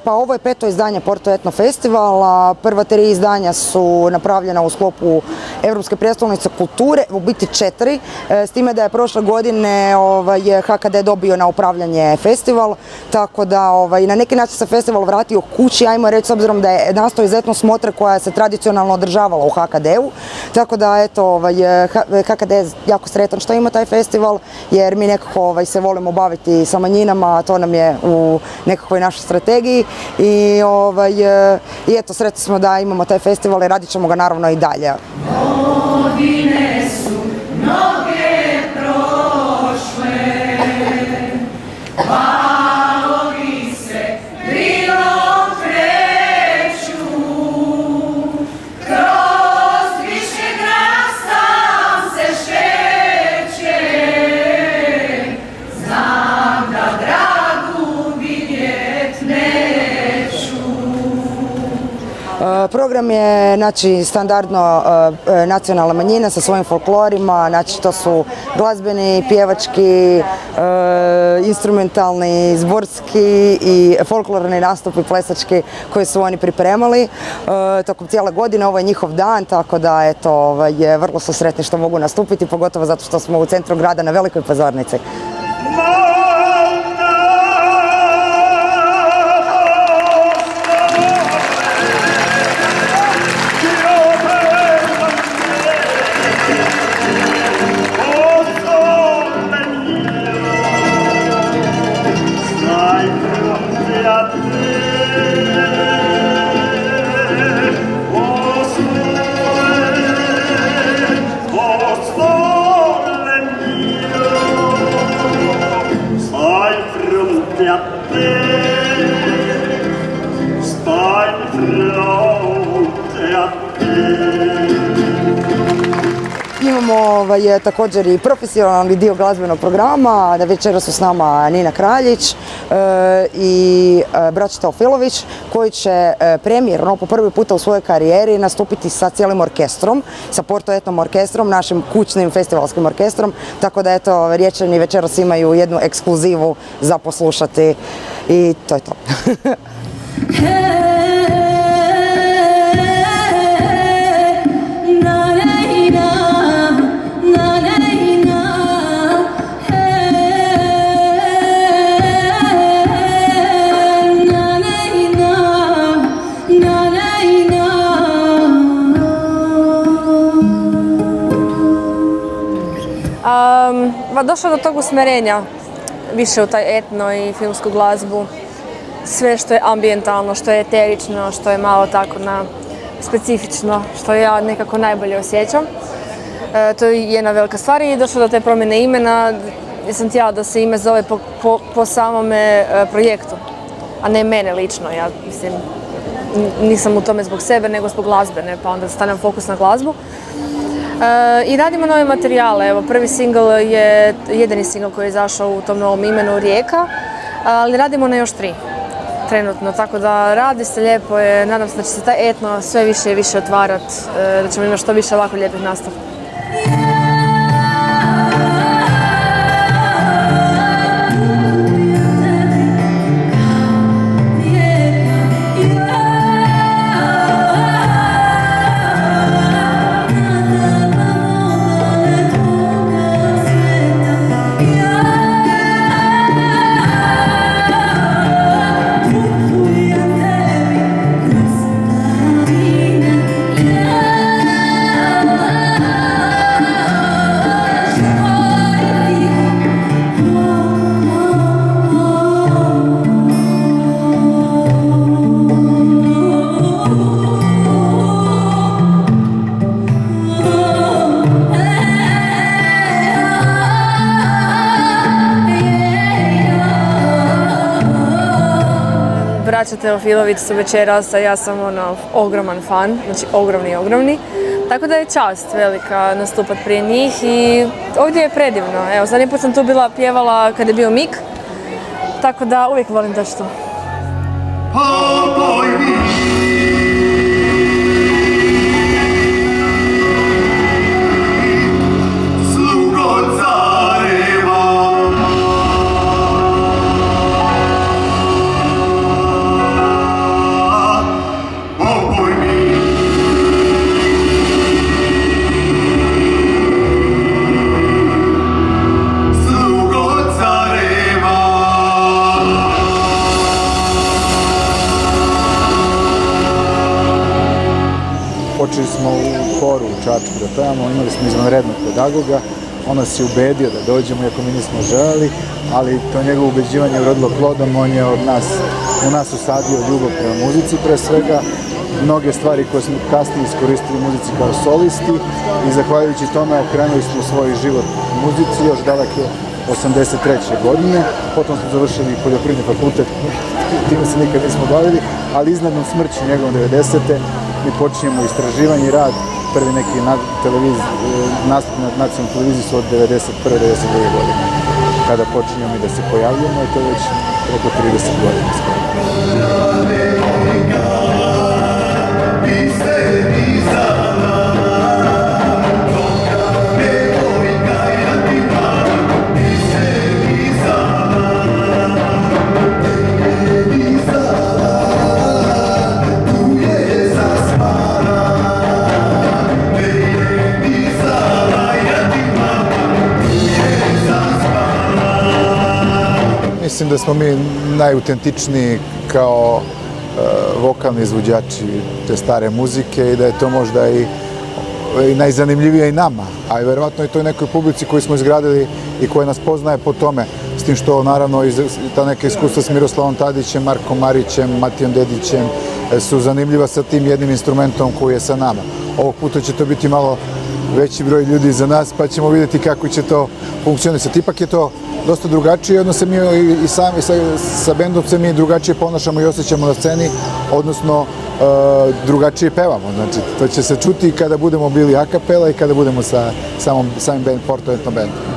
Pa ovo je 5. izdanje Porto Etno Festivala. Prva 3 izdanja su napravljena u sklopu Europske prijestolnice kulture, u biti 4, s time da je prošle godine HKD dobio na upravljanje festival, tako da na neki način se festival vratio kući, ajmo reći, s obzirom da je nastao iz Etno Smotre koja se tradicionalno održavala u HKD-u, tako da eto, HKD je jako sretan što ima taj festival, jer mi nekako se volimo baviti sa manjinama, to nam je u nekakvoj našoj strategiji i eto, sretni smo da imamo taj festival i radit ćemo ga naravno i dalje. Godine su mnoge prošle, valovi se krilom kreću, kroz više grasam se šeće, znam da dragu vidjet neću. Program je standardno nacionalna manjina sa svojim folklorima, to su glazbeni, pjevački, instrumentalni, zborski i folklorni nastupi plesački koji su oni pripremali tokom cijele godine. Ovo je njihov dan, tako da vrlo su sretni što mogu nastupiti, pogotovo zato što smo u centru grada na velikoj pozornici. Imamo također i profesionalni dio glazbenog programa. Večeras su s nama Nina Kraljić i braća Teofilović koji će premijerno po prvi puta u svojoj karijeri nastupiti sa cijelim orkestrom, sa Porto Etnom orkestrom, našim kućnim festivalskim orkestrom, tako da eto, Riječani večeras imaju jednu ekskluzivu za poslušati i to je to. Došlo do tog usmjerenja više u taj etno i filmsku glazbu, sve što je ambijentalno, što je eterično, što je malo tako specifično, što ja nekako najbolje osjećam. To je jedna velika stvar i došlo do te promjene imena, jer sam htjela da se ime zove po samome projektu, a ne mene lično. Ja mislim, nisam u tome zbog sebe, nego zbog glazbe, pa onda stavljam fokus na glazbu. I radimo nove materijale. Evo, prvi singl je jedini singl koji je izašao u tom novom imenu Rijeka, ali radimo na još 3 trenutno, tako da radi se lijepo, nadam se da će se taj etno sve više i više otvarati, da ćemo imati što više ovako lijepih nastavka. Braća Teofilović su večeras, a ja sam ogroman fan, znači ogromni. Tako da je čast velika nastupat prije njih i ovdje je predivno. Evo, zadnji put sam tu bila pjevala kad je bio Mik, tako da uvijek volim doći tu. počeli smo u horu u Čačku da pevamo, imali smo izvanrednog pedagoga, on nas je ubedio da dođemo, iako mi nismo želeli, ali to njegovo ubeđivanje je urodilo plodom, on je u nas usadio ljubav prema muzici pre svega, mnoge stvari koje smo kasnije iskoristili u muzici kao solisti i zahvaljujući tome okrenuli smo svoj život u muzici još daleke 83. godine, potom smo završili poljoprivredni fakultet, time se nikad nismo bavili, ali iznadnom smrću njegovom 90. mi počinjemo istraživanje i rad, prvi neki nastup na nacionalnoj televiziji su od 91. 92. godine, kada počinjemo i da se pojavljamo, i to je već preko 30 godina skoro. Mislim da smo mi najautentičniji kao vokalni izvođači te stare muzike i da je to možda i najzanimljivije i nama, a i verovatno i toj nekoj publici koju smo izgradili i koja nas poznaje po tome, s tim što naravno ta neka iskustva s Miroslavom Tadićem, Markom Marićem, Matijom Dedićem su zanimljiva sa tim jednim instrumentom koji je sa nama. Ovog puta će to biti malo veći broj ljudi za nas, pa ćemo vidjeti kako će to funkcionisati. Ipak je to dosta drugačije, odnosno mi i sami sa bendom se mi drugačije ponašamo i osjećamo na sceni, odnosno drugačije pevamo. Znači, to će se čuti kada budemo bili a kapela i kada budemo sa samim Porto Etno bendom.